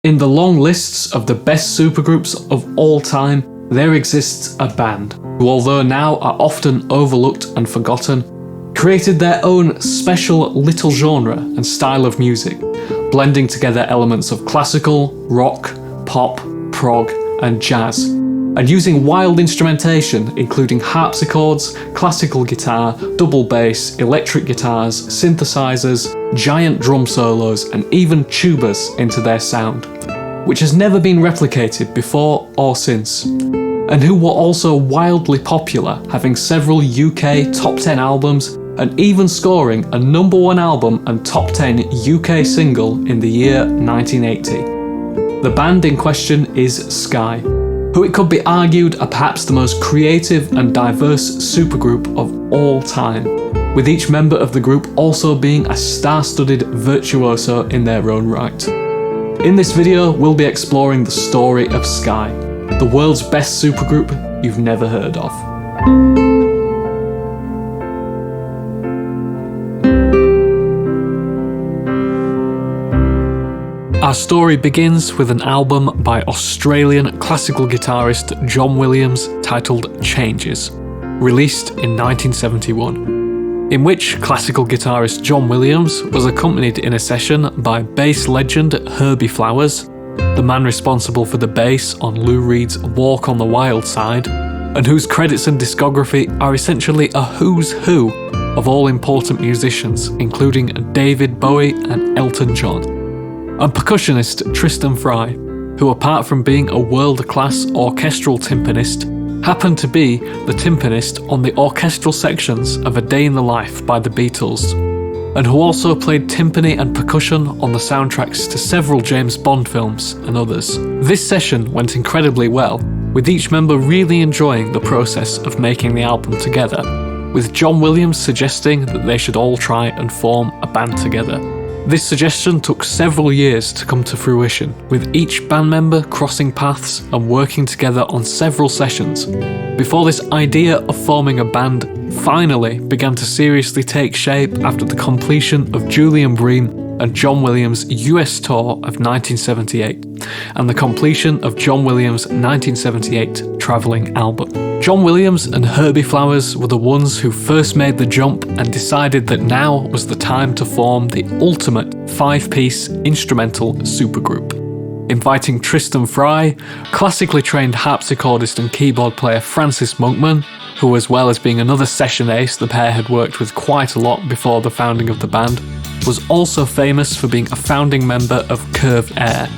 In the long lists of the best supergroups of all time, there exists a band who, although now are often overlooked and forgotten, created their own special little genre and style of music, blending together elements of classical, rock, pop, prog, and jazz, and using wild instrumentation including harpsichords, classical guitar, double bass, electric guitars, synthesizers, giant drum solos, and even tubas into their sound, which has never been replicated before or since, and who were also wildly popular, having several UK top 10 albums and even scoring a #1 album and top 10 UK single in the year 1980. The band in question is Sky, who it could be argued are perhaps the most creative and diverse supergroup of all time, with each member of the group also being a star-studded virtuoso in their own right. In this video, we'll be exploring the story of Sky, the world's best supergroup you've never heard of. Our story begins with an album by Australian classical guitarist John Williams titled Changes, released in 1971, in which classical guitarist John Williams was accompanied in a session by bass legend Herbie Flowers, the man responsible for the bass on Lou Reed's Walk on the Wild Side, and whose credits and discography are essentially a who's who of all important musicians, including David Bowie and Elton John, and percussionist Tristan Fry, who apart from being a world-class orchestral timpanist, happened to be the timpanist on the orchestral sections of A Day in the Life by the Beatles, and who also played timpani and percussion on the soundtracks to several James Bond films and others. This session went incredibly well, with each member really enjoying the process of making the album together, with John Williams suggesting that they should all try and form a band together. This suggestion took several years to come to fruition, with each band member crossing paths and working together on several sessions, before this idea of forming a band finally began to seriously take shape after the completion of Julian Bream and John Williams' US tour of 1978, and the completion of John Williams' 1978 travelling album. John Williams and Herbie Flowers were the ones who first made the jump and decided that now was the time to form the ultimate 5-piece instrumental supergroup, inviting Tristan Fry, classically trained harpsichordist and keyboard player Francis Monkman, who, as well as being another session ace the pair had worked with quite a lot before the founding of the band, was also famous for being a founding member of Curved Air,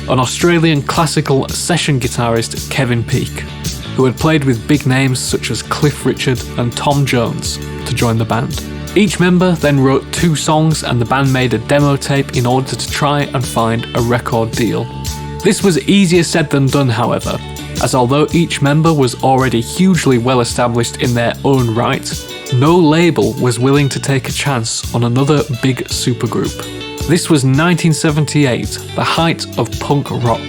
an Australian classical session guitarist Kevin Peake, who had played with big names such as Cliff Richard and Tom Jones to join the band. Each member then wrote 2 songs and the band made a demo tape in order to try and find a record deal. This was easier said than done, however, as although each member was already hugely well established in their own right, no label was willing to take a chance on another big supergroup. This was 1978, the height of punk rock,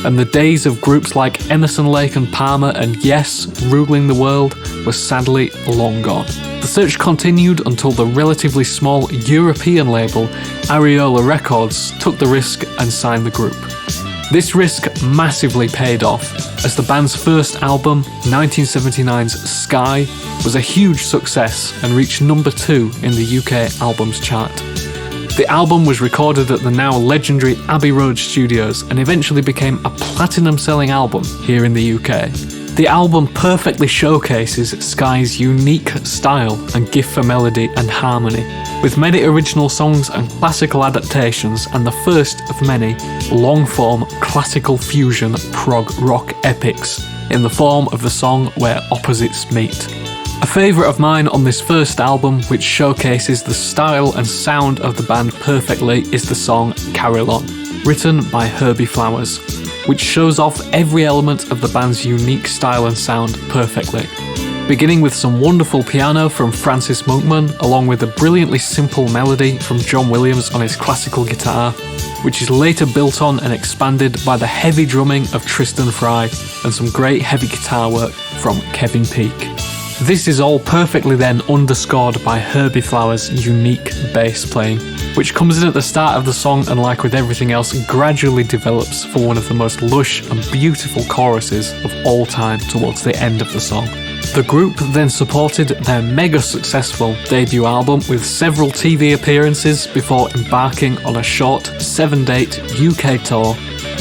and the days of groups like Emerson, Lake and Palmer and Yes ruling the world were sadly long gone. The search continued until the relatively small European label Ariola Records took the risk and signed the group. This risk massively paid off, as the band's first album, 1979's Sky, was a huge success and reached #2 in the UK albums chart. The album was recorded at the now legendary Abbey Road Studios and eventually became a platinum-selling album here in the UK. The album perfectly showcases Sky's unique style and gift for melody and harmony, with many original songs and classical adaptations, and the first of many long-form classical fusion prog rock epics in the form of the song Where Opposites Meet. A favourite of mine on this first album, which showcases the style and sound of the band perfectly, is the song Carry On, written by Herbie Flowers, which shows off every element of the band's unique style and sound perfectly. Beginning with some wonderful piano from Francis Monkman, along with a brilliantly simple melody from John Williams on his classical guitar, which is later built on and expanded by the heavy drumming of Tristan Fry and some great heavy guitar work from Kevin Peake. This is all perfectly then underscored by Herbie Flower's unique bass playing, which comes in at the start of the song and, like with everything else, gradually develops for one of the most lush and beautiful choruses of all time towards the end of the song. The group then supported their mega successful debut album with several TV appearances before embarking on a short 7-date UK tour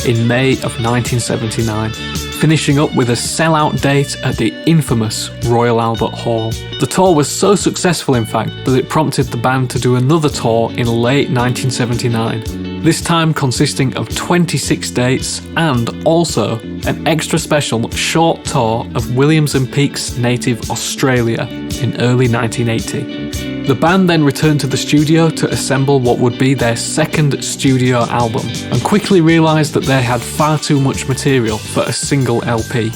in May of 1979, finishing up with a sellout date at the infamous Royal Albert Hall. The tour was so successful, in fact, that it prompted the band to do another tour in late 1979, this time consisting of 26 dates and also an extra special short tour of Williams and Peake's native Australia in early 1980. The band then returned to the studio to assemble what would be their second studio album, and quickly realised that they had far too much material for a single LP.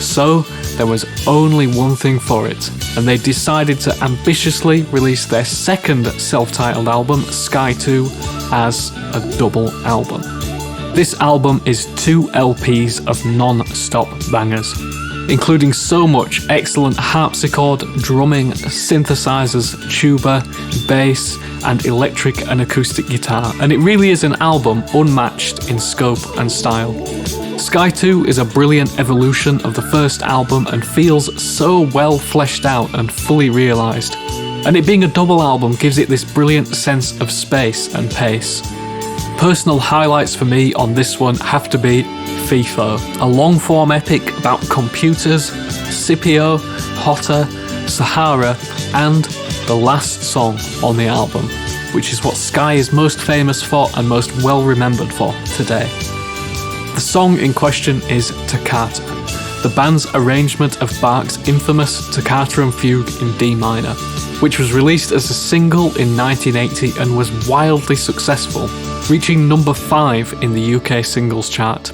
So there was only one thing for it, and they decided to ambitiously release their second self-titled album, Sky 2, as a double album. This album is 2 LPs of non-stop bangers, including so much excellent harpsichord, drumming, synthesizers, tuba, bass, and electric and acoustic guitar, and it really is an album unmatched in scope and style. Sky 2 is a brilliant evolution of the first album and feels so well fleshed out and fully realised, and it being a double album gives it this brilliant sense of space and pace. Personal highlights for me on this one have to be FIFO, a long-form epic about computers, Scipio, Hotter, Sahara, and the last song on the album, which is what Sky is most famous for and most well remembered for today. The song in question is Toccata, the band's arrangement of Bach's infamous Toccata and Fugue in D minor, which was released as a single in 1980 and was wildly successful, reaching number 5 in the UK singles chart.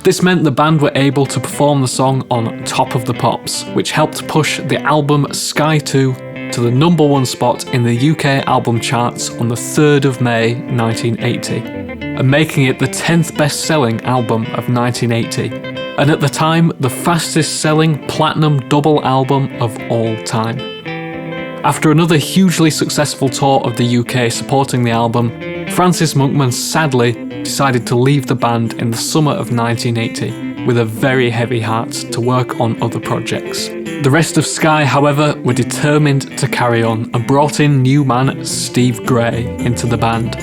This meant the band were able to perform the song on Top of the Pops, which helped push the album Sky 2 to the number 1 spot in the UK album charts on the 3rd of May 1980, and making it the 10th best-selling album of 1980, and at the time the fastest-selling platinum double album of all time. After another hugely successful tour of the UK supporting the album, Francis Monkman sadly decided to leave the band in the summer of 1980 with a very heavy heart to work on other projects. The rest of Sky, however, were determined to carry on and brought in new man Steve Gray into the band.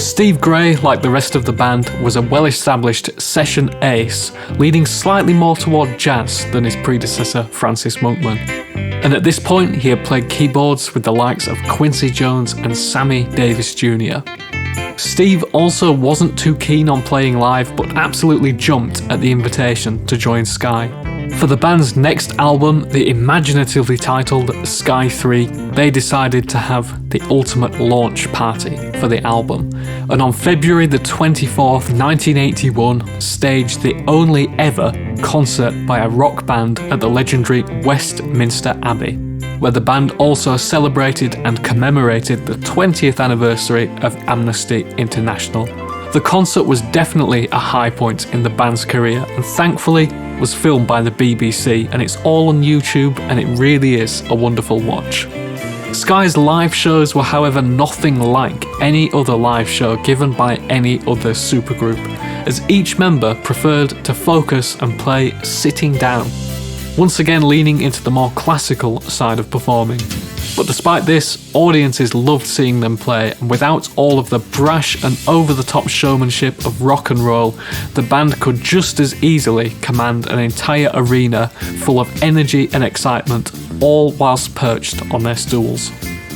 Steve Gray, like the rest of the band, was a well-established session ace, leaning slightly more toward jazz than his predecessor Francis Monkman. And at this point he had played keyboards with the likes of Quincy Jones and Sammy Davis Jr. Steve also wasn't too keen on playing live, but absolutely jumped at the invitation to join Sky. For the band's next album, the imaginatively titled Sky 3, they decided to have the ultimate launch party for the album, and on February the 24th, 1981, staged the only ever concert by a rock band at the legendary Westminster Abbey, where the band also celebrated and commemorated the 20th anniversary of Amnesty International. The concert was definitely a high point in the band's career, and thankfully was filmed by the BBC, and it's all on YouTube, and it really is a wonderful watch. Sky's live shows were, however, nothing like any other live show given by any other supergroup, as each member preferred to focus and play sitting down, once again leaning into the more classical side of performing. But despite this, audiences loved seeing them play, and without all of the brash and over-the-top showmanship of rock and roll, the band could just as easily command an entire arena full of energy and excitement, all whilst perched on their stools.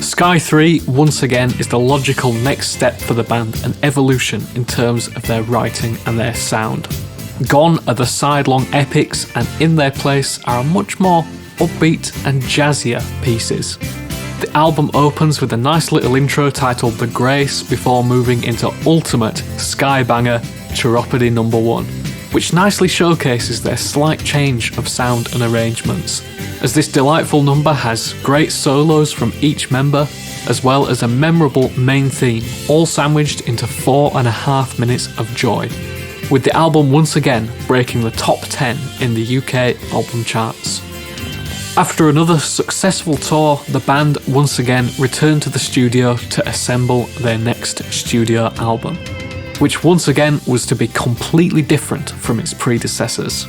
Sky 3, once again, is the logical next step for the band, an evolution in terms of their writing and their sound. Gone are the sidelong epics, and in their place are much more upbeat and jazzier pieces. The album opens with a nice little intro titled The Grace before moving into ultimate Sky banger Chiropody No. 1, which nicely showcases their slight change of sound and arrangements, as this delightful number has great solos from each member, as well as a memorable main theme, all sandwiched into 4.5 minutes of joy, with the album once again breaking the top 10 in the UK album charts. After another successful tour, the band once again returned to the studio to assemble their next studio album, which once again was to be completely different from its predecessors,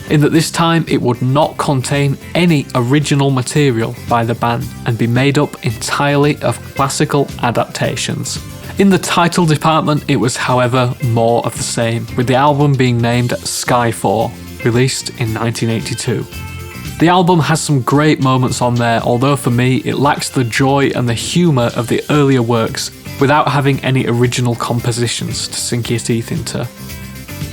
in that this time it would not contain any original material by the band and be made up entirely of classical adaptations. In the title department, it was however more of the same, with the album being named Sky 4, released in 1982. The album has some great moments on there, although for me it lacks the joy and the humour of the earlier works without having any original compositions to sink your teeth into.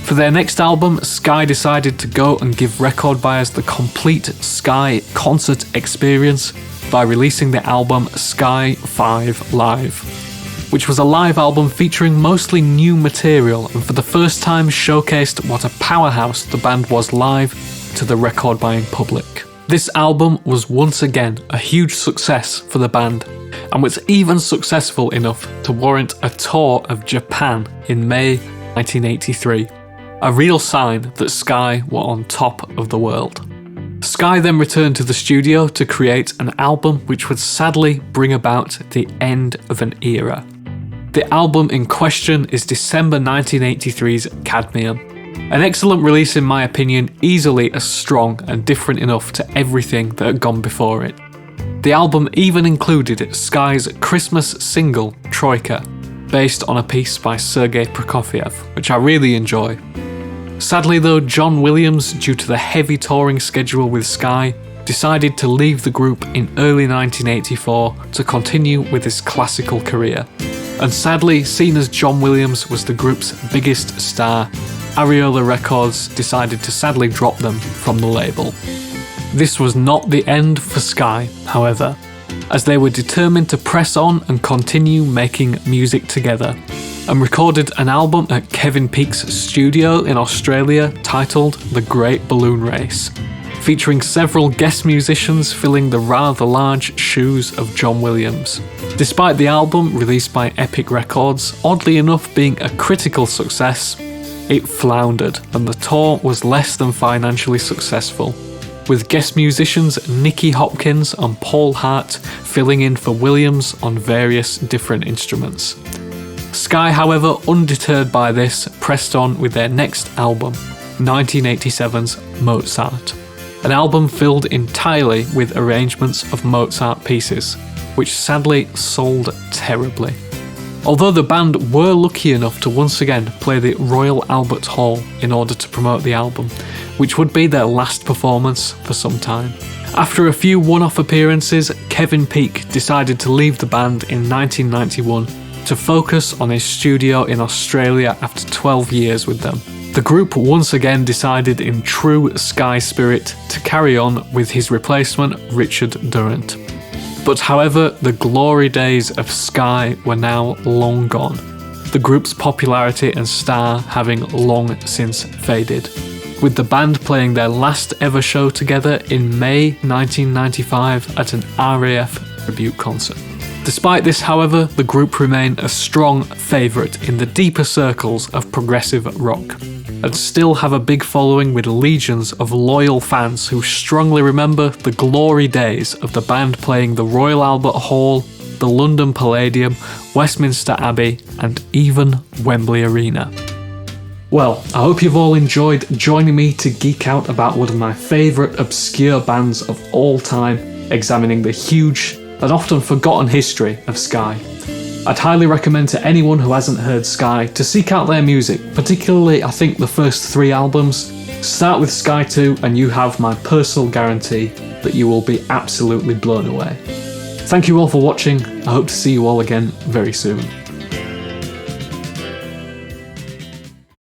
For their next album, Sky decided to go and give record buyers the complete Sky concert experience by releasing the album Sky 5 Live, which was a live album featuring mostly new material and for the first time showcased what a powerhouse the band was live to the record buying public. This album was once again a huge success for the band and was even successful enough to warrant a tour of Japan in May 1983, a real sign that Sky were on top of the world. Sky then returned to the studio to create an album which would sadly bring about the end of an era. The album in question is December 1983's Cadmium, an excellent release in my opinion, easily as strong and different enough to everything that had gone before it. The album even included Sky's Christmas single, Troika, based on a piece by Sergei Prokofiev, which I really enjoy. Sadly though, John Williams, due to the heavy touring schedule with Sky, decided to leave the group in early 1984 to continue with his classical career. And sadly, seen as John Williams was the group's biggest star, Ariola Records decided to sadly drop them from the label. This was not the end for Sky, however, as they were determined to press on and continue making music together, and recorded an album at Kevin Peake's studio in Australia titled The Great Balloon Race, featuring several guest musicians filling the rather large shoes of John Williams. Despite the album, released by Epic Records, oddly enough being a critical success, it floundered and the tour was less than financially successful, with guest musicians Nicky Hopkins and Paul Hart filling in for Williams on various different instruments. Sky, however, undeterred by this, pressed on with their next album, 1987's Mozart, an album filled entirely with arrangements of Mozart pieces, which sadly sold terribly. Although the band were lucky enough to once again play the Royal Albert Hall in order to promote the album, which would be their last performance for some time. After a few one-off appearances, Kevin Peake decided to leave the band in 1991 to focus on his studio in Australia after 12 years with them. The group once again decided in true Sky spirit to carry on with his replacement Richard Durant. But however, the glory days of Sky were now long gone, the group's popularity and star having long since faded, with the band playing their last ever show together in May 1995 at an RAF tribute concert. Despite this, however, the group remain a strong favourite in the deeper circles of progressive rock, and still have a big following with legions of loyal fans who strongly remember the glory days of the band playing the Royal Albert Hall, the London Palladium, Westminster Abbey, and even Wembley Arena. Well, I hope you've all enjoyed joining me to geek out about one of my favourite obscure bands of all time, examining the huge and often forgotten history of Sky. I'd highly recommend to anyone who hasn't heard Sky to seek out their music, particularly I think the first 3 albums. Start with Sky 2 and you have my personal guarantee that you will be absolutely blown away. Thank you all for watching, I hope to see you all again very soon.